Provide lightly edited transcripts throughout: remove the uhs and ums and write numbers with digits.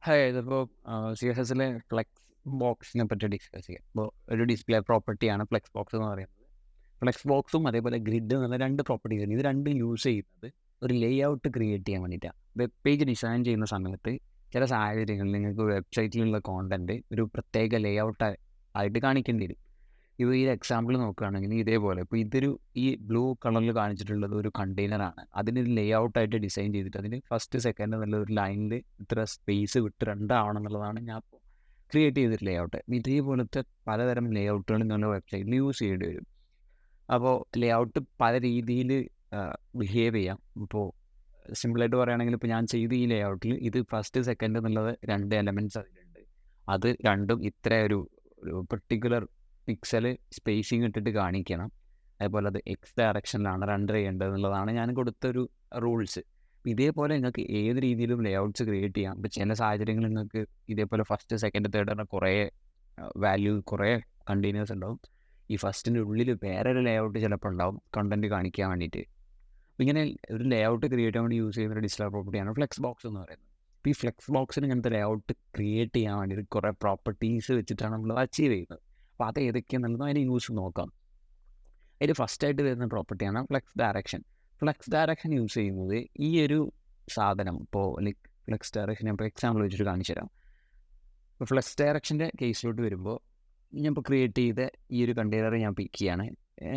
Hi, ഇതിപ്പോൾ CSSലെ flex ബോക്സിനെ പറ്റി discuss ചെയ്യാം. ഇപ്പോൾ ഒരു ഡിസ്പ്ലേ പ്രോപ്പർട്ടിയാണ് ഫ്ലെക്സ് ബോക്സ് എന്ന് പറയുന്നത്. ഫ്ലെക്സ് ബോക്സും അതേപോലെ ഗ്രിഡ് എന്നുള്ള രണ്ട് പ്രോപ്പർട്ടീസ് ഉണ്ട്. ഇത് രണ്ടും യൂസ് ചെയ്യുന്നത് ഒരു ലേ ഔട്ട് ക്രിയേറ്റ് ചെയ്യാൻ വേണ്ടിയിട്ടാണ്. വെബ് പേജ് ഡിസൈൻ ചെയ്യുന്ന സമയത്ത് ചില സാഹചര്യങ്ങളിൽ നിങ്ങൾക്ക് വെബ്സൈറ്റിലുള്ള കോണ്ടന്റ് ഒരു പ്രത്യേക ലേ ഔട്ട് ആയിട്ട് കാണിക്കേണ്ടി വരും. ഇപ്പോൾ ഈ എക്സാമ്പിൾ നോക്കുകയാണെങ്കിൽ ഇതേപോലെ ഇപ്പോൾ ഈ ബ്ലൂ കളറിൽ കാണിച്ചിട്ടുള്ളത് ഒരു കണ്ടെയ്നറാണ്. അതിനൊരു ലേ ഔട്ടായിട്ട് ഡിസൈൻ ചെയ്തിട്ട് അതിന് ഫസ്റ്റ് സെക്കൻഡ് എന്നുള്ള ഒരു ലൈനിൽ ഇത്ര സ്പേസ് വിട്ട് രണ്ടാവണം എന്നുള്ളതാണ് ഞാൻ ഇപ്പോൾ ക്രിയേറ്റ് ചെയ്തിട്ട് ലേ ഔട്ട്. ഇതേപോലത്തെ പലതരം ലേ ഔട്ടുകൾ നിങ്ങളുടെ വെബ്സൈറ്റിൽ യൂസ് ചെയ്യേണ്ടി വരും. അപ്പോൾ ലേ ഔട്ട് പല രീതിയിൽ ബിഹേവ് ചെയ്യാം. ഇപ്പോൾ സിമ്പിളായിട്ട് പറയുകയാണെങ്കിൽ ഇപ്പോൾ ഞാൻ ചെയ്ത ഈ ലേ ഔട്ടിൽ ഇത് ഫസ്റ്റ് സെക്കൻഡ് എന്നുള്ളത് 2 എലമെൻറ്റ്സ് അതിലുണ്ട്. അത് രണ്ടും ഇത്ര ഒരു പെർട്ടിക്കുലർ പിക്സൽ സ്പേസിങ് ഇട്ടിട്ട് കാണിക്കണം. അതുപോലെ അത് എക്സ് ഡയറക്ഷനിലാണ് റെൻഡർ ചെയ്യേണ്ടത് എന്നുള്ളതാണ് ഞാൻ കൊടുത്തൊരു റൂൾസ്. ഇതേപോലെ നിങ്ങൾക്ക് ഏത് രീതിയിലും ലേ ഔട്ട്സ് ക്രിയേറ്റ് ചെയ്യാം. ഇപ്പോൾ ചില സാഹചര്യങ്ങളിൽ നിങ്ങൾക്ക് ഇതേപോലെ ഫസ്റ്റ് സെക്കൻഡ് തേർഡ് പറഞ്ഞ കുറേ കണ്ടെയ്നേഴ്സ് ഉണ്ടാവും. ഈ ഫസ്റ്റിൻ്റെ ഉള്ളിൽ വേറൊരു ലേ ഔട്ട് ചിലപ്പോൾ ഉണ്ടാവും കണ്ടൻറ്റ് കാണിക്കാൻ വേണ്ടിയിട്ട്. അപ്പോൾ ഇങ്ങനെ ഒരു ലേ ഔട്ട് ക്രിയേറ്റ് ചെയ്യാൻ വേണ്ടി യൂസ് ചെയ്യുന്ന ഒരു ഡിസ്പ്ലേ പ്രോപ്പർട്ടിയാണ് ഫ്ലെക്സ് ബോക്സ് എന്ന് പറയുന്നത്. അപ്പോൾ ഈ ഫ്ലെക്സ് ബോക്സിന് ഇങ്ങനത്തെ ലേ ഔട്ട് ക്രിയേറ്റ് ചെയ്യാൻ വേണ്ടിയിട്ട് കുറേ പ്രോപ്പർട്ടീസ് വെച്ചിട്ടാണ് നമ്മൾ അച്ചീവ് ചെയ്യുന്നത്. അപ്പോൾ അത് ഏതൊക്കെയാണെന്നുള്ളത് അതിന് യൂസ് നോക്കാം. അതിൽ ഫസ്റ്റായിട്ട് വരുന്ന പ്രോപ്പർട്ടിയാണ് flex direction. Flex direction use ചെയ്യുന്നത് ഈ ഒരു സാധനം ഇപ്പോൾ ലൈക്ക് ഫ്ലെക്സ് ഡയറക്ഷൻ ഞാൻ ഇപ്പോൾ എക്സാമ്പിൾ വെച്ചിട്ട് കാണിച്ചു തരാം. ഇപ്പോൾ ഫ്ലെക്സ് ഡയറക്ഷൻ്റെ കേസിലോട്ട് വരുമ്പോൾ ഞാൻ ഇപ്പോൾ ക്രിയേറ്റ് ചെയ്ത ഈ ഒരു കണ്ടെയ്നർ ഞാൻ പിക്ക് ചെയ്യാണ്.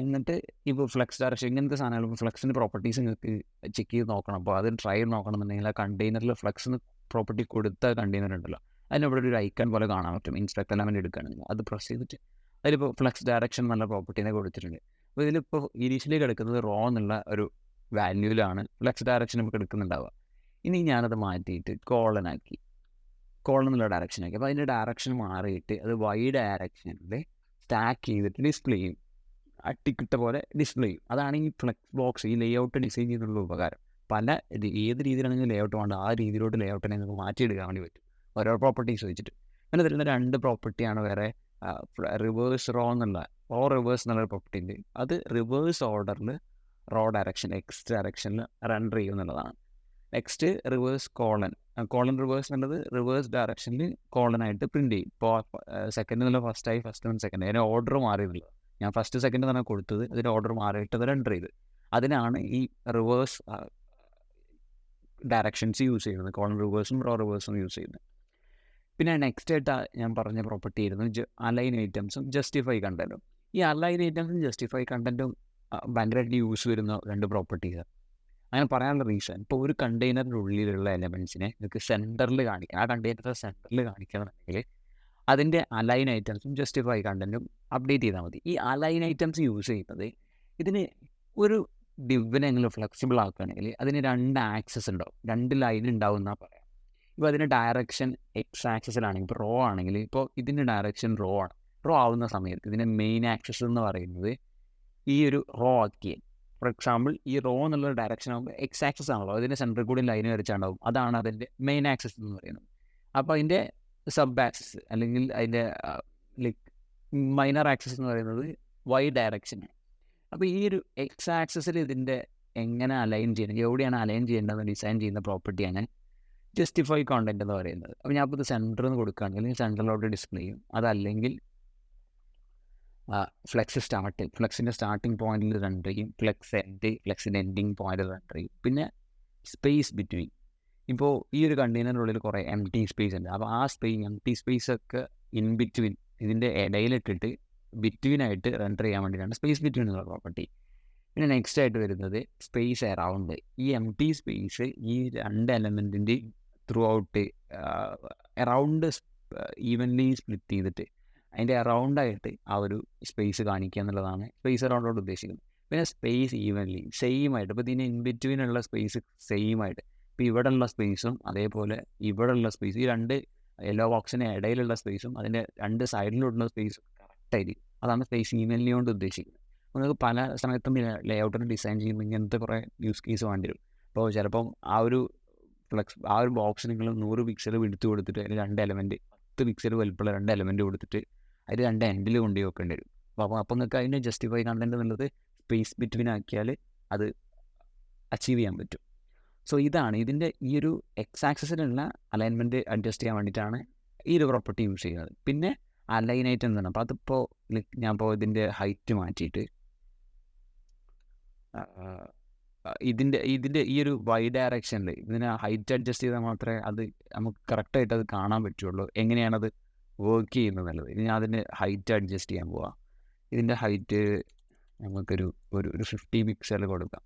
എന്നിട്ട് ഇപ്പോൾ ഫ്ലെക്സ് ഡയറക്ഷൻ ഇങ്ങനത്തെ സാധനങ്ങൾ ഇപ്പോൾ ഫ്ലെക്സിൻ്റെ പ്രോപ്പർട്ടീസ് നിങ്ങൾക്ക് ചെക്ക് ചെയ്ത് നോക്കണം. അപ്പോൾ അത് ട്രൈ ചെയ്ത് നോക്കണം എന്നുണ്ടെങ്കിൽ ആ കണ്ടെയ്നറിൽ ഫ്ലെക്സിന് പ്രോപ്പർട്ടി കൊടുത്ത കണ്ടെയ്നർ ഉണ്ടല്ലോ, അതിനവിടെ ഒരു ഐക്കൺ പോലെ കാണാൻ പറ്റും. ഇൻസ്പെക്ട് എലമെൻറ്റ് എടുക്കുകയാണെങ്കിൽ അത് പ്രസ് ചെയ്തിട്ട് അതിലിപ്പോൾ ഫ്ലെക്സ് ഡയറക്ഷൻ എന്നുള്ള പ്രോപ്പർട്ടീനെ കൊടുത്തിട്ടുണ്ട്. അപ്പോൾ ഇതിലിപ്പോൾ ഇനീഷ്യലി കിടക്കുന്നത് റോ എന്നുള്ള ഒരു വാല്യൂവിലാണ് ഫ്ലെക്സ് ഡയറക്ഷൻ നമുക്ക് എടുക്കുന്നുണ്ടാവുക. ഇനി ഞാനത് മാറ്റിയിട്ട് കോളൻ എന്നുള്ള ഡയറക്ഷനാക്കി. അപ്പോൾ അതിൻ്റെ ഡയറക്ഷൻ മാറിയിട്ട് അത് വൈ ഡയറക്ഷനിൽ സ്റ്റാക്ക് ചെയ്തിട്ട് ഡിസ്പ്ലേ ചെയ്യും. അട്ടിക്കിട്ട പോലെ ഡിസ്പ്ലേ ചെയ്യും. അതാണ് ഈ ഫ്ലെക്സ് ബോക്സ് ഈ ലേ ഔട്ട് ഡിസൈൻ ചെയ്യുന്നുള്ള ഉപകാരം. ഏത് രീതിയിലാണെങ്കിൽ ലേ ഔട്ട് വേണ്ട ആ രീതിയിലോട്ട് ലേ ഔട്ടിനെ നിങ്ങൾക്ക് മാറ്റിയെടുക്കാൻ വേണ്ടി പറ്റും ഓരോ പ്രോപ്പർട്ടീസ് വെച്ചിട്ട്. പിന്നെ തരുന്ന 2 പ്രോപ്പർട്ടിയാണ് വേറെ. റിവേഴ്സ് റിവേഴ്സ് എന്നുള്ള പ്രോപ്പർട്ടി ഉണ്ട്. അത് റിവേഴ്സ് ഓർഡറിൽ റോ ഡയറക്ഷൻ എക്സ് ഡയറക്ഷനിൽ റെൻഡർ ചെയ്യും എന്നുള്ളതാണ്. നെക്സ്റ്റ് റിവേഴ്സ് കോളൻ റിവേഴ്സ് എന്നുള്ളത് റിവേഴ്സ് ഡയറക്ഷനിൽ കോളനായിട്ട് പ്രിൻറ്റ് ചെയ്യും. ഇപ്പോൾ സെക്കൻഡ് എന്നുള്ള ഫസ്റ്റായി ഫസ്റ്റ് സെക്കൻഡ് അതിന് ഓർഡർ മാറിയിട്ടുള്ളത്. ഞാൻ ഫസ്റ്റ് സെക്കൻഡ് തന്നെ കൊടുത്തത് അതിൻ്റെ ഓർഡർ മാറിയിട്ട് അത് റെൻഡർ ചെയ്ത്. അതിനാണ് ഈ റിവേഴ്സ് ഡയറക്ഷൻസ് യൂസ് ചെയ്യുന്നത്. കോളൻ റിവേഴ്സും റോ റിവേഴ്സും യൂസ് ചെയ്യുന്നത്. പിന്നെ നെക്സ്റ്റ് ആയിട്ട് ഞാൻ പറഞ്ഞ പ്രോപ്പർട്ടി ആയിരുന്നു അലൈൻ ഐറ്റംസും ജസ്റ്റിഫൈ കണ്ടൻറ്റും. ഈ അലൈൻ ഐറ്റംസും ജസ്റ്റിഫൈ കണ്ടൻറ്റും ഭയങ്കരമായിട്ട് യൂസ് വരുന്ന 2 പ്രോപ്പർട്ടീസാണ്. അങ്ങനെ പറയാനുള്ള റീസൺ ഇപ്പോൾ ഒരു കണ്ടെയ്നറിൻ്റെ ഉള്ളിലുള്ള എലമെൻറ്റ്സിനെ നിങ്ങൾക്ക് സെൻറ്ററിൽ കാണിക്കാം. ആ കണ്ടെയ്നറിൻ്റെ സെൻറ്ററിൽ കാണിക്കണമെന്നുണ്ടെങ്കിൽ അതിൻ്റെ അലൈൻ ഐറ്റംസും ജസ്റ്റിഫൈ കണ്ടൻറ്റും അപ്ഡേറ്റ് ചെയ്താൽ മതി. ഈ അലൈൻ ഐറ്റംസ് യൂസ് ചെയ്യുന്നത് ഇതിന് ഒരു ഡിവിനെ നിങ്ങൾ ഫ്ലെക്സിബിൾ ആക്കുകയാണെങ്കിൽ അതിന് 2 ആക്സസ് ഉണ്ടാവും, 2 ലൈൻ ഉണ്ടാവും എന്നാണ് പറയാം. ഇപ്പോൾ അതിൻ്റെ ഡയറക്ഷൻ എക്സ് ആക്സസിലാണെങ്കിൽ ഇപ്പോൾ റോ ആണെങ്കിൽ ഇപ്പോൾ ഇതിൻ്റെ ഡയറക്ഷൻ റോ ആണ്. റോ ആവുന്ന സമയത്ത് ഇതിൻ്റെ മെയിൻ ആക്സസ് എന്ന് പറയുന്നത് ഈ ഒരു റോ ആക്കിയ ഫോർ എക്സാമ്പിൾ ഈ റോ എന്നുള്ള ഡയറക്ഷൻ ആകുമ്പോൾ എക്സ് ആക്സസ് ആണല്ലോ, അതിൻ്റെ സെൻറ്ററിൽ കൂടി ലൈൻ വരച്ചുണ്ടാവും. അതാണ് അതിൻ്റെ മെയിൻ ആക്സസ് എന്ന് പറയുന്നത്. അപ്പോൾ അതിൻ്റെ സബ് ആക്സസ് അല്ലെങ്കിൽ അതിൻ്റെ ലൈക്ക് മൈനർ ആക്സസ് എന്ന് പറയുന്നത് വൈ ഡയറക്ഷനാണ്. അപ്പോൾ ഈ ഒരു എക്സ് ആക്സസിൽ ഇതിൻ്റെ എങ്ങനെ അലൈൻ ചെയ്യണം, എവിടെയാണ് അലൈൻ ചെയ്യേണ്ടതെന്ന് ഡിസൈൻ ചെയ്യുന്ന പ്രോപ്പർട്ടിയാണ് ജസ്റ്റിഫൈ കോണ്ടൻറ്റ് എന്ന് പറയുന്നത്. അപ്പോൾ ഞാൻ ഇപ്പോൾ ഇത് സെൻറ്ററിൽ നിന്ന് കൊടുക്കുകയാണെങ്കിൽ സെൻറ്ററിലോട്ട് ഡിസ്പ്ലേ ചെയ്യും. അതല്ലെങ്കിൽ ഫ്ലെക്സിൻ്റെ സ്റ്റാർട്ടിങ് പോയിന്റിൽ റെൻഡർ ചെയ്യും, ഫ്ലെക്സിൻ്റെ എൻഡിങ് പോയിന്റിൽ റെൻഡർ ചെയ്യും. പിന്നെ സ്പേസ് ബിറ്റ്വീൻ, ഇപ്പോൾ ഈ ഒരു കണ്ടെയ്നറിനുള്ളിൽ കുറേ എംപ്റ്റി സ്പേസ് ഉണ്ട്. അപ്പോൾ ആ എംപ്റ്റി സ്പേസ് ഒക്കെ ഇൻ ബിറ്റ്വീൻ ഇതിൻ്റെ ഇടയിലിട്ടിട്ട് ബിറ്റ്വീനായിട്ട് റെൻഡർ ചെയ്യാൻ വേണ്ടിയിട്ടാണ് സ്പേസ് ബിറ്റ്വീൻ എന്നുള്ള പ്രോപ്പർട്ടി. പിന്നെ നെക്സ്റ്റ് ആയിട്ട് വരുന്നത് സ്പേസ് അറൗണ്ട്. ഈ എംപ്റ്റി സ്പേസ് ഈ 2 എലമെൻറ്റിൻ്റെ throughout around evenly split ചെയ്തിട്ട് അതിൻ്റെ അറൗണ്ടായിട്ട് ആ ഒരു സ്പേസ് കാണിക്കുക എന്നുള്ളതാണ് സ്പേസ് അറൗണ്ടോട് ഉദ്ദേശിക്കുന്നത്. പിന്നെ സ്പേസ് ഈവൻലി സെയിം ആയിട്ട്, ഇപ്പോൾ ഇതിന് ഇൻ ബിറ്റ്വീനുള്ള സ്പേസ് സെയിം ആയിട്ട്, ഇപ്പോൾ ഇവിടെയുള്ള സ്പേസും അതേപോലെ ഇവിടെയുള്ള സ്പേസ്, ഈ 2 യെല്ലോ ബോക്സിന് ഇടയിലുള്ള സ്പേസും അതിൻ്റെ 2 സൈഡിലുള്ള സ്പേസും കറക്റ്റായിരിക്കും. അതാണ് സ്പേസ് ഈവൻലി കൊണ്ട് ഉദ്ദേശിക്കുന്നത്. നിങ്ങൾക്ക് പല സമയത്തും ലേ ഔട്ടിന് ഡിസൈൻ ചെയ്യുമ്പോൾ ഇങ്ങനത്തെ കുറേ യൂസ് കേസ് വേണ്ടി വരും. അപ്പോൾ ചിലപ്പം ആ ഒരു ബോക്സ് നിങ്ങൾ 100 പിക്സൽ വിടുത്ത് കൊടുത്തിട്ട് അതിൽ 2 എലമെൻറ്റ് 10 പിക്സൽ വലുപ്പമുള്ള 2 എലമെൻറ്റ് കൊടുത്തിട്ട് അതിൽ 2 എൻഡിൽ കൊണ്ടുപോയി വെക്കേണ്ടി വരും. അപ്പോൾ നിങ്ങൾക്ക് അതിൻ്റെ ജസ്റ്റിഫൈ കണ്ടൻറ്റ് എന്നുള്ളത് സ്പേസ് ബിറ്റ്വീൻ ആക്കിയാൽ അത് അച്ചീവ് ചെയ്യാൻ പറ്റും. സോ ഇതാണ് ഇതിൻ്റെ ഈ ഒരു എക്സ് ആക്സിസിലുള്ള അലൈൻമെൻറ്റ് അഡ്ജസ്റ്റ് ചെയ്യാൻ വേണ്ടിയിട്ടാണ് ഈ ഒരു പ്രോപ്പർട്ടി യൂസ് ചെയ്യുന്നത്. പിന്നെ അലൈൻ ആയിട്ട് എന്താണ്, അപ്പോൾ അതിപ്പോൾ ഞാൻ ഇപ്പോൾ ഇതിൻ്റെ ഹൈറ്റ് മാറ്റിയിട്ട് ഇതിൻ്റെ ഈ ഒരു വൈ ഡയറക്ഷനിൽ ഇതിനെ ഹൈറ്റ് അഡ്ജസ്റ്റ് ചെയ്താൽ മാത്രമേ അത് നമുക്ക് കറക്റ്റായിട്ട് അത് കാണാൻ പറ്റുള്ളൂ എങ്ങനെയാണത് വർക്ക് ചെയ്യുന്നത് എന്നുള്ളത്. ഇനി ഞാൻ അതിൻ്റെ ഹൈറ്റ് അഡ്ജസ്റ്റ് ചെയ്യാൻ പോവാം. ഇതിൻ്റെ ഹൈറ്റ് നമുക്കൊരു ഒരു 50 പിക്സൽ കൊടുക്കാം.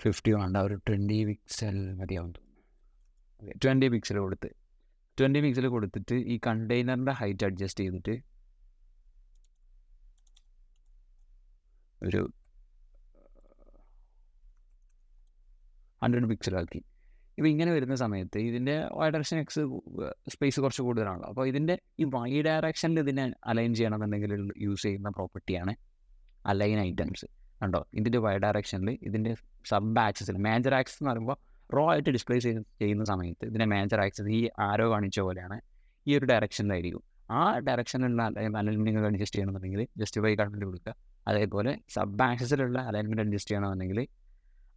50 വേണ്ട, ഒരു 20 പിക്സൽ മതിയാവും തോന്നുന്നു. 20 പിക്സൽ കൊടുത്തിട്ട് ഈ കണ്ടെയ്നറിൻ്റെ ഹൈറ്റ് അഡ്ജസ്റ്റ് ചെയ്തിട്ട് ഒരു 100 പിക്സലാക്കി. ഇപ്പോൾ ഇങ്ങനെ വരുന്ന സമയത്ത് ഇതിൻ്റെ വൈ ഡയറക്ഷൻ എക്സ് സ്പേസ് കുറച്ച് കൂടുതലാണല്ലോ. അപ്പോൾ ഇതിൻ്റെ ഈ വൈ ഡയറക്ഷനിൽ ഇതിനെ അലൈൻ ചെയ്യണമെന്നുണ്ടെങ്കിൽ യൂസ് ചെയ്യുന്ന പ്രോപ്പർട്ടിയാണ് അലൈൻ ഐറ്റംസ്. കണ്ടോ, ഇതിൻ്റെ വൈ ഡയറക്ഷനിൽ ഇതിൻ്റെ സബ് ആക്സിസിൽ മേജർ ആക്സിസ് എന്ന് പറയുമ്പോൾ റോ ആയിട്ട് ഡിസ്പ്ലേ ചെയ്യുന്ന സമയത്ത് ഇതിൻ്റെ മേജർ ആക്സിസ് ഈ ആരോ കാണിച്ച പോലെയാണ് ഈ ഒരു ഡയറക്ഷനിലായിരിക്കും. ആ ഡയറക്ഷനിലുള്ള അലൈൻമെൻറ്റ് അഡ്ജസ്റ്റ് ചെയ്യണമെന്നുണ്ടെങ്കിൽ ജസ്റ്റിഫൈ കണ്ടന്റ് കൊടുക്കുക. അതേപോലെ സബ് ആക്സിസിലുള്ള അലൈൻമെൻറ്റ് അഡ്ജസ്റ്റ് ചെയ്യണമെന്നുണ്ടെങ്കിൽ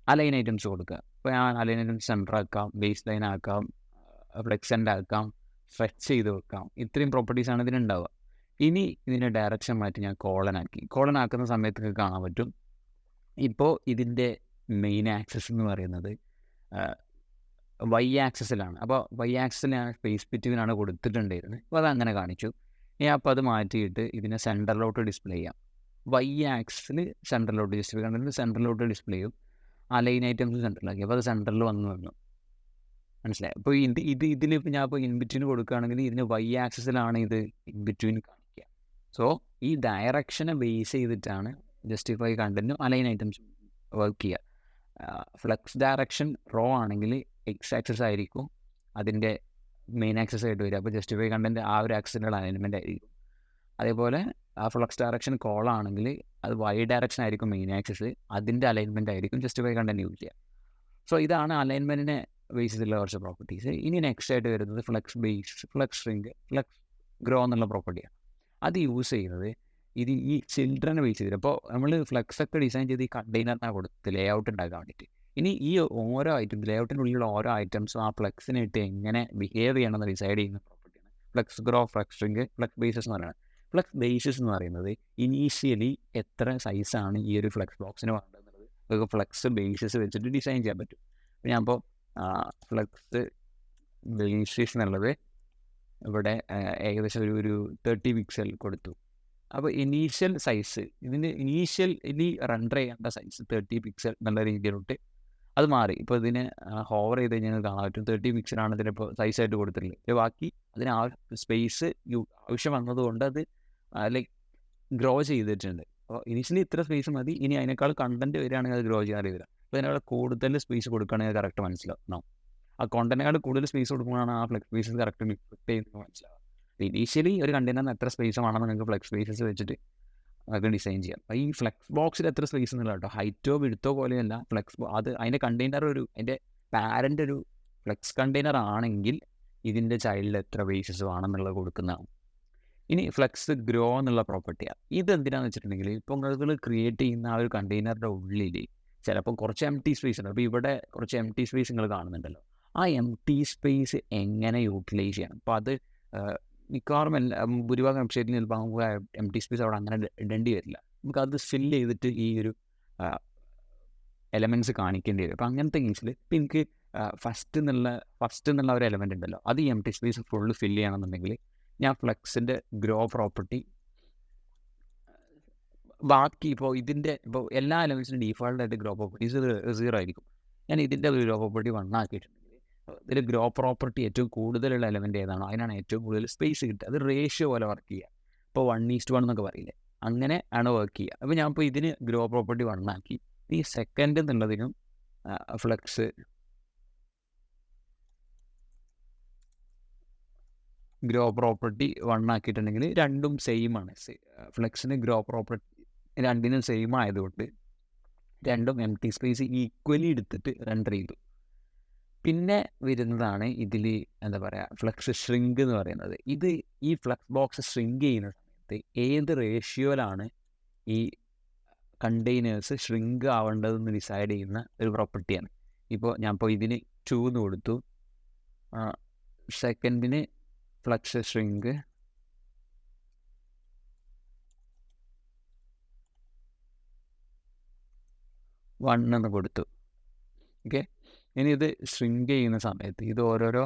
അലൈൻ ഐറ്റംസ് കൊടുക്കുക. ഇപ്പോൾ ഞാൻ അലൈൻ ഐറ്റംസ് സെൻറ്റർ ആക്കാം, ബേസ് ലൈൻ ആക്കാം, ഫ്ലെക്സൻ്റ് ആക്കാം, ഫെച്ച് ചെയ്ത് വെക്കാം. ഇത്രയും പ്രോപ്പർട്ടീസാണ് ഇതിനുണ്ടാവുക. ഇനി ഇതിൻ്റെ ഡയറക്ഷൻ മാറ്റി ഞാൻ കോളൻ ആക്കുന്ന സമയത്ത് കാണാൻ പറ്റും. ഇപ്പോൾ ഇതിൻ്റെ മെയിൻ ആക്സിസ് എന്ന് പറയുന്നത് വൈ ആക്സിസിലാണ്. അപ്പോൾ വൈ ആക്സിസിൽ ഞാൻ സ്പേസ് ബിറ്റ്വീനാണ് കൊടുത്തിട്ടുണ്ടായിരുന്നത്. അപ്പോൾ അതങ്ങനെ കാണിച്ചു. ഞാൻ അപ്പോൾ അത് മാറ്റിയിട്ട് ഇതിനെ സെൻറ്ററിലോട്ട് ഡിസ്പ്ലേ ചെയ്യാം. വൈ ആക്സിൽ സെൻറ്ററിലോട്ട് ഡിസ്പ്ലേ കണ്ടിട്ട് സെൻറ്ററിലോട്ട് ഡിസ്പ്ലേ ചെയ്യും. അലൈൻ ഐറ്റംസ് സെൻറ്ററിലാക്കി. അപ്പോൾ അത് സെൻറ്ററിൽ വന്നു മനസ്സിലായി. അപ്പോൾ ഇതിലിപ്പോൾ ഞാൻ ഇപ്പോൾ ഇൻബിറ്റ്വീൻ കൊടുക്കുകയാണെങ്കിൽ ഇതിന് വൈ ആക്സിസിലാണ് ഇത് ഇൻബിറ്റ്വീൻ കാണിക്കുക. സോ ഈ ഡയറക്ഷനെ ബേസ് ചെയ്തിട്ടാണ് ജസ്റ്റിഫൈ കണ്ടന്റും അലൈൻ ഐറ്റംസും വർക്ക് ചെയ്യുക. ഫ്ലെക്സ് ഡയറക്ഷൻ റോ ആണെങ്കിൽ എക്സ് ആക്സിസ് ആയിരിക്കും അതിൻ്റെ മെയിൻ ആക്സിസ് ആയിട്ട് വരിക. അപ്പോൾ ജസ്റ്റിഫൈ കണ്ടന്റ് ആ ഒരു ആക്സിസിനുള്ള അലൈൻമെൻറ്റ് ആയിരിക്കും. അതേപോലെ ആ ഫ്ലക്സ് ഡയറക്ഷൻ കോളാണെങ്കിൽ അത് വൈ ഡയറക്ഷൻ ആയിരിക്കും മെയിൻ ആക്സിസ്, അതിൻ്റെ അലൈൻമെൻറ്റ് ആയിരിക്കും ജസ്റ്റിഫൈ കണ്ടന്റ് യൂസ് ചെയ്യുക. സോ ഇതാണ് അലൈൻമെൻറ്റിനെ ബേസ് ചെയ്തിട്ടുള്ള കുറച്ച് പ്രോപ്പർട്ടീസ്. ഇനി നെക്സ്റ്റ് ആയിട്ട് വരുന്നത് flex base, flex string, flex grow എന്നുള്ള പ്രോപ്പർട്ടിയാണ്. അത് യൂസ് ചെയ്യുന്നത് ഇത് ഈ ചിൽഡ്രനെ ബേസ് ചെയ്തിട്ട്. അപ്പോൾ നമ്മൾ ഫ്ലെക്സ് ഒക്കെ ഡിസൈൻ ചെയ്ത് ഈ കണ്ടെയ്നറിനാണ് കൊടുത്ത് ലേ ഔട്ട് ഉണ്ടാക്കാൻ വേണ്ടിയിട്ട്. ഇനി ഈ ഓരോ ഐറ്റംസ് ലേഔട്ടിനുള്ളിലുള്ള ഓരോ ഐറ്റംസും ആ ഫ്ലെക്സിനായിട്ട് എങ്ങനെ ബിഹേവ് ചെയ്യണമെന്ന് ഡിസൈഡ് ചെയ്യുന്ന പ്രോപ്പർട്ടിയാണ് flex grow, flex string, flex bases എന്ന് പറയുന്നത്. ഫ്ലെക്സ് ബേസസ് എന്ന് പറയുന്നത് ഇനീഷ്യലി എത്ര സൈസാണ് ഈ ഒരു ഫ്ലെക്സ് ബോക്സിന് വേണ്ടതെന്നുള്ളത് നമുക്ക് ഫ്ലെക്സ് ബേസസ് വെച്ചിട്ട് ഡിസൈൻ ചെയ്യാൻ പറ്റും. അപ്പോൾ ഞാൻ ഇപ്പോൾ ഫ്ലെക്സ് ബേസസ് എന്നുള്ളത് ഇവിടെ ഏകദേശം ഒരു 30 പിക്സൽ കൊടുത്തു. അപ്പോൾ ഇനീഷ്യൽ സൈസ് ഇനി റണ്ടർ ചെയ്യേണ്ട സൈസ് 30 പിക്സൽ എന്നുള്ള രീതിയിലോട്ട് അത് മാറി. ഇപ്പോൾ ഇതിന് ഹോവർ ചെയ്ത് കഴിഞ്ഞാൽ കാണാൻ പറ്റും 30 പിക്സലാണ് ഇതിനിപ്പോൾ സൈസായിട്ട് കൊടുത്തിട്ടുള്ളത്. ബാക്കി അതിന് സ്പേസ് ആവശ്യം വന്നതുകൊണ്ട് അത് ലൈക്ക് ഗ്രോ ചെയ്തിട്ടുണ്ട്. അപ്പോൾ ഇനീഷ്യലി ഇത്ര സ്പേസ് മതി, ഇനി അതിനേക്കാൾ കണ്ടന്റ് വരികയാണെങ്കിൽ അത് ഗ്രോ ചെയ്യാതെ വരാം. അപ്പോൾ അതിനവിടെ കൂടുതൽ സ്പേസ് കൊടുക്കുകയാണെങ്കിൽ കറക്റ്റ് മനസ്സിലാവും. ആ കോണ്ടന്റിനേക്കാൾ കൂടുതൽ സ്പേസ് കൊടുക്കുമ്പോഴാണ് ആ ഫ്ലെക്സ് സ്പേസസ് കറക്റ്റ് റിഫ്ലക്ട് ചെയ്യുന്നത് മനസ്സിലാവുക. ഇനീഷ്യലി ഒരു കണ്ടെയ്നറിന് എത്ര സ്പേസ് വേണമെന്ന് നിങ്ങൾക്ക് ഫ്ലെക്സ് സ്പേസസ് വെച്ചിട്ട് നമുക്ക് ഡിസൈൻ ചെയ്യാം. അപ്പോൾ ഈ ഫ്ലെക്സ് ബോക്സിൽ എത്ര സ്പേസ് എന്നുള്ള കേട്ടോ, ഹൈറ്റോ വിഡ്ത്തോ പോലെയല്ല. അത് അതിൻ്റെ കണ്ടെയ്നർ അതിൻ്റെ പാരൻ്റ് ഒരു ഫ്ലെക്സ് കണ്ടെയ്നർ ആണെങ്കിൽ ഇതിൻ്റെ ചൈൽഡിൽ എത്ര ബേസസ് വേണമെന്നുള്ളത് കൊടുക്കുന്നതാണ്. ഇനി ഫ്ലെക്സ് ഗ്രോ എന്നുള്ള പ്രോപ്പർട്ടിയാണ്. ഇതെന്തിനാണെന്ന് വെച്ചിട്ടുണ്ടെങ്കിൽ ഇപ്പോൾ നിങ്ങൾ ക്രിയേറ്റ് ചെയ്യുന്ന ആ ഒരു കണ്ടെയ്നറിൻ്റെ ഉള്ളിൽ ചിലപ്പോൾ കുറച്ച് എംപ്റ്റി സ്പേസ് ഉണ്ട്. അപ്പോൾ ഇവിടെ കുറച്ച് എംപ്റ്റി സ്പേസ് നിങ്ങൾ കാണുന്നുണ്ടല്ലോ, ആ എംപ്റ്റി സ്പേസ് എങ്ങനെ യൂട്ടിലൈസ് ചെയ്യണം. അപ്പോൾ അത് മിക്കവാറും ഭൂരിഭാഗം വെബ്സൈറ്റിൽ ചിലപ്പോൾ നമുക്ക് എംപ്റ്റി സ്പേസ് അവിടെ അങ്ങനെ ഇടേണ്ടി വരില്ല. നമുക്കത് ഫില്ല് ചെയ്തിട്ട് ഈ ഒരു എലമെൻറ്റ്സ് കാണിക്കേണ്ടി വരും. അപ്പോൾ അങ്ങനത്തെ കേസിൽ ഇപ്പോൾ എനിക്ക് ഫസ്റ്റ് എന്നുള്ള ഒരു എലമെൻ്റ് ഉണ്ടല്ലോ, അത് ഈ എംപ്റ്റി സ്പേസ് ഫുള്ള് ഫില്ല് ചെയ്യണമെന്നുണ്ടെങ്കിൽ ഞാൻ ഫ്ലെക്സിൻ്റെ ഗ്രോ പ്രോപ്പർട്ടി ബാക്കി ഇപ്പോൾ എല്ലാ എലമെൻറ്റ്സിനും ഡീഫോൾട്ടായിട്ട് ഗ്രോ പ്രോപ്പർട്ടി 0 ആയിരിക്കും. ഞാൻ ഇതിൻ്റെ ഗ്രോ പ്രോപ്പർട്ടി 1 ആക്കിയിട്ടുണ്ടെങ്കിൽ ഇതിൽ ഗ്രോ പ്രോപ്പർട്ടി ഏറ്റവും കൂടുതലുള്ള എലമെൻറ്റ് ഏതാണോ അതിനാണ് ഏറ്റവും കൂടുതൽ സ്പേസ് കിട്ടുക. അത് റേഷ്യോ പോലെ വർക്ക് ചെയ്യുക. ഇപ്പോൾ 1:1 എന്നൊക്കെ പറയില്ലേ, അങ്ങനെ ആണ് വർക്ക് ചെയ്യുക. അപ്പോൾ ഞാൻ ഇപ്പോൾ ഇതിന് ഗ്രോ പ്രോപ്പർട്ടി 1 ആക്കി. ഈ സെക്കൻഡ് എന്നുള്ളതിനും ഫ്ലെക്സ് ഗ്രോ പ്രോപ്പർട്ടി 1 ആക്കിയിട്ടുണ്ടെങ്കിൽ രണ്ടും സെയിം ആണ്. ഫ്ലെക്സിന് ഗ്രോ പ്രോപ്പർട്ടി രണ്ടിനും സെയിം ആയതുകൊണ്ട് രണ്ടും എംപ്റ്റി സ്പേസ് ഈക്വലി എടുത്തിട്ട് റെൻഡർ ചെയ്തു. പിന്നെ വരുന്നതാണ് ഇതിൽ എന്താ പറയുക ഫ്ലെക്സ് ഷ്രിങ്ക് എന്ന് പറയുന്നത്. ഈ ഫ്ലെക്സ് ബോക്സ് ഷ്രിങ്ക് ചെയ്യുന്ന സമയത്ത് ഏത് റേഷ്യോയിലാണ് ഈ കണ്ടെയ്നേഴ്സ് ഷ്രിങ്ക് ആവേണ്ടതെന്ന് ഡിസൈഡ് ചെയ്യുന്ന ഒരു പ്രോപ്പർട്ടിയാണ്. ഇപ്പോൾ ഞാനിപ്പോൾ ഇതിന് 2 എന്ന് കൊടുത്തു, സെക്കൻഡിന് ഫ്ലക്സ് ഷ്രിങ്ക് 1 എന്ന് കൊടുത്തു. ഓക്കെ, ഇനി ഇത് ഷ്രിങ്ക് ചെയ്യുന്ന സമയത്ത് ഇത് ഓരോരോ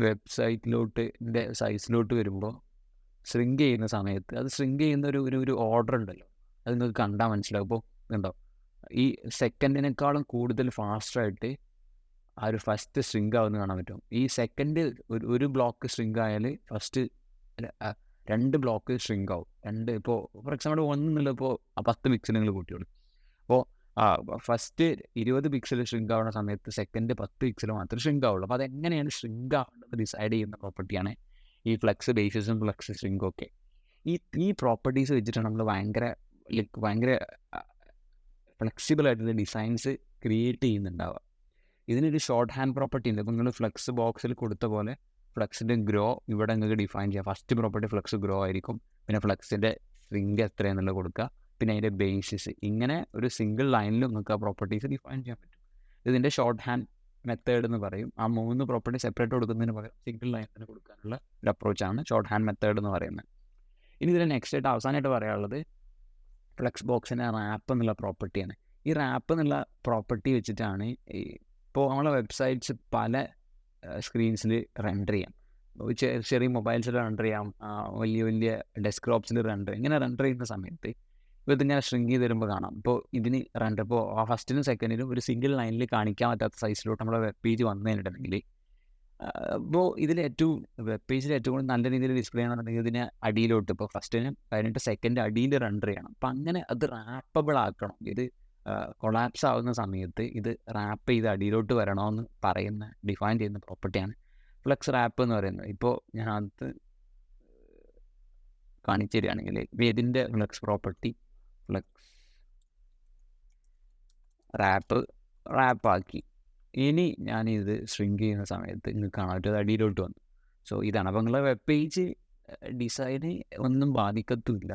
വെബ്സൈറ്റിലോട്ട് സൈസിലോട്ട് വരുമ്പോൾ ഷ്രിങ്ക് ചെയ്യുന്ന സമയത്ത് അത് ഷ്രിങ്ക് ചെയ്യുന്ന ഒരു ഓർഡർ ഉണ്ടല്ലോ, അത് നിങ്ങൾക്ക് കണ്ടാൽ മനസ്സിലാവും. ഇപ്പോൾ ഉണ്ടോ, ഈ സെക്കൻഡിനേക്കാളും കൂടുതൽ ഫാസ്റ്റായിട്ട് ആ ഒരു ഫസ്റ്റ് ഷ്രിങ്ക് ആവുന്ന കാണാൻ പറ്റും. ഈ സെക്കൻഡ് ഒരു ബ്ലോക്ക് ഷ്രിങ്ക് ആയാൽ ഫസ്റ്റ് 2 ബ്ലോക്ക് ഷ്രിങ്ക് ആവും. ഇപ്പോൾ ഫോർ എക്സാമ്പിൾ 1 എന്നുള്ള ഇപ്പോൾ 10 പിക്സൽ നിങ്ങൾ കൂട്ടിയോളൂ. അപ്പോൾ ഫസ്റ്റ് 20 പിക്സൽ ഷ്രിങ്ക് ആവുന്ന സമയത്ത് സെക്കൻഡ് 10 പിക്സൽ മാത്രമേ ഷ്രിങ്ക് ആവുള്ളൂ. അപ്പോൾ അതെങ്ങനെയാണ് ഷ്രിങ്ക് ആവേണ്ടത് ഡിസൈഡ് ചെയ്യുന്ന പ്രോപ്പർട്ടിയാണ് ഈ ഫ്ലക്സ് ബേസിസും ഫ്ലക്സ് ഷ്രിങ്കും ഒക്കെ. ഈ പ്രോപ്പർട്ടീസ് വെച്ചിട്ടാണ് നമ്മൾ ഭയങ്കര ഫ്ലെക്സിബിൾ ആയിട്ടുള്ള ഡിസൈൻസ് ക്രിയേറ്റ് ചെയ്യുന്നുണ്ടാവുക. ഇതിനൊരു ഷോർട്ട് ഹാൻഡ് പ്രോപ്പർട്ടി ഉണ്ട്. ഇപ്പോൾ നിങ്ങൾ ഫ്ലക്സ് ബോക്സിൽ കൊടുത്ത പോലെ ഫ്ലക്സിൻ്റെ ഗ്രോ ഇവിടെ നിങ്ങൾക്ക് ഡിഫൈൻ ചെയ്യാം. ഫസ്റ്റ് പ്രോപ്പർട്ടി ഫ്ലക്സ് ഗ്രോ ആയിരിക്കും, പിന്നെ ഫ്ലക്സിൻ്റെ സ്ട്രിങ് എത്രയെന്നുള്ളത് കൊടുക്കുക, പിന്നെ അതിൻ്റെ ബേസിസ്. ഇങ്ങനെ ഒരു സിംഗിൾ ലൈനിൽ നിങ്ങൾക്ക് ആ പ്രോപ്പർട്ടീസ് ഡിഫൈൻ ചെയ്യാൻ പറ്റും. ഇതിൻ്റെ ഷോർട്ട് ഹാൻഡ് മെത്തേഡ് എന്ന് പറയും. ആ 3 പ്രോപ്പർട്ടി സെപ്പറേറ്റ് കൊടുക്കുന്നതിന് പകരം സിംഗിൾ ലൈനിന് കൊടുക്കാനുള്ള ഒരു അപ്രോച്ചാണ് ഷോർട്ട് ഹാൻഡ് മെത്തേഡ് എന്ന് പറയുന്നത്. ഇനി ഇതിൽ നെക്സ്റ്റ് ആയിട്ട് അവസാനമായിട്ട് പറയാനുള്ളത് ഫ്ലെക്സ് ബോക്സിൻ്റെ റാപ്പ് എന്നുള്ള പ്രോപ്പർട്ടിയാണ്. ഈ റാപ്പ് എന്നുള്ള പ്രോപ്പർട്ടി വെച്ചിട്ടാണ് ഇപ്പോൾ നമ്മളെ വെബ്സൈറ്റ്സ് പല സ്ക്രീൻസിൽ റെൻഡർ ചെയ്യാം. ചെറിയ മൊബൈൽസിൽ റെൻഡർ ചെയ്യാം, വലിയ ഡെസ്ക്ടോപ്സിൽ റെൻഡർ. ഇങ്ങനെ റെൻഡർ ചെയ്യുന്ന സമയത്ത് ഇപ്പോൾ ഇതിങ്ങനെ ഷ്രിങ്ക് ചെയ്ത് വരുമ്പോൾ കാണാം. ഇപ്പോൾ ഇതിന് റെൻഡർ ഇപ്പോൾ ഫസ്റ്റിനും സെക്കൻഡിനും ഒരു സിംഗിൾ ലൈനിൽ കാണിക്കാൻ പറ്റാത്ത സൈസിലോട്ട് നമ്മുടെ വെബ് പേജ് വന്നു കഴിഞ്ഞിട്ടുണ്ടെങ്കിൽ, ഇപ്പോൾ വെബ് പേജിൽ ഏറ്റവും കൂടുതൽ നല്ല രീതിയിൽ ഡിസ്പ്ലേ ചെയ്യണമെന്നുണ്ടെങ്കിൽ ഇതിനെ അടിയിലോട്ട്, ഇപ്പോൾ ഫസ്റ്റിനും കഴിഞ്ഞിട്ട് സെക്കൻഡ് അടിയിൽ റെൻഡർ ചെയ്യണം. അപ്പം അങ്ങനെ അത് റാപ്പബിൾ ആക്കണം. ഇത് കൊളാപ്സ് ആവുന്ന സമയത്ത് ഇത് റാപ്പ് ചെയ്ത് അടിയിലോട്ട് വരണമെന്ന് ഡിഫൈൻ ചെയ്യുന്ന പ്രോപ്പർട്ടിയാണ് ഫ്ലെക്സ് റാപ്പ് എന്ന് പറയുന്നത്. ഇപ്പോൾ ഞാൻ അത് കാണിച്ചു തരികയാണെങ്കിൽ ഇതിൻ്റെ ഫ്ലെക്സ് പ്രോപ്പർട്ടി ഫ്ലെക്സ് റാപ്പാക്കി. ഇനി ഞാനിത് ഷ്രിങ്ക് ചെയ്യുന്ന സമയത്ത് നിങ്ങൾക്ക് കാണാൻ പറ്റും അടിയിലോട്ട് വന്നു. സോ ഇതാണ്. അപ്പോൾ നിങ്ങളുടെ വെബ് പേജ് ഡിസൈന് ഒന്നും ബാധിക്കത്തുമില്ല.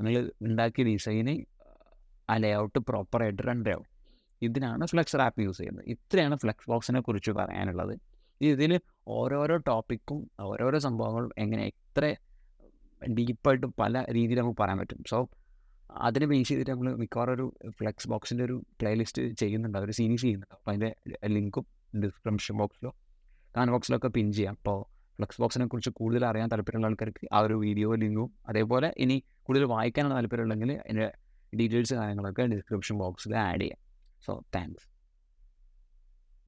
നിങ്ങൾ ഉണ്ടാക്കിയ ഡിസൈന് ആ ലേഔട്ട് പ്രോപ്പറായിട്ട് റെൻഡർ ആവും. ഇതിനാണ് ഫ്ലെക്സ് റാപ്പ് യൂസ് ചെയ്യുന്നത്. ഇത്രയാണ് ഫ്ലെക്സ് ബോക്സിനെ കുറിച്ച് പറയാനുള്ളത്. ഇതിൽ ഓരോരോ ടോപ്പിക്കും ഓരോരോ സംഭവങ്ങളും എങ്ങനെ എത്ര ഡീപ്പായിട്ട് പല രീതിയിൽ നമുക്ക് പറയാൻ പറ്റും. സോ അതിനെ ബേസ് ചെയ്തിട്ട് നമ്മൾ മിക്കവാറും ഒരു ഫ്ലെക്സ് ബോക്സിൻ്റെ ഒരു പ്ലേലിസ്റ്റ് ചെയ്യുന്നുണ്ട്, ഒരു സീരീസ് ചെയ്യുന്നുണ്ട്. അപ്പോൾ അതിൻ്റെ ലിങ്കും ഡിസ്ക്രിപ്ഷൻ ബോക്സിലോ കമൻറ്റ് ബോക്സിലൊക്കെ പിൻ ചെയ്യാം. അപ്പോൾ ഫ്ലെക്സ് ബോക്സിനെ കുറിച്ച് കൂടുതൽ അറിയാൻ താല്പര്യമുള്ള ആൾക്കാർക്ക് ആ ഒരു വീഡിയോ ലിങ്കും, അതേപോലെ ഇനി കൂടുതൽ വായിക്കാനുള്ള താല്പര്യമുണ്ടെങ്കിൽ അതിൻ്റെ ഡീറ്റെയിൽസ് കാര്യങ്ങളൊക്കെ ഡിസ്ക്രിപ്ഷൻ ബോക്സിൽ ആഡ് ചെയ്യാം. So thanks.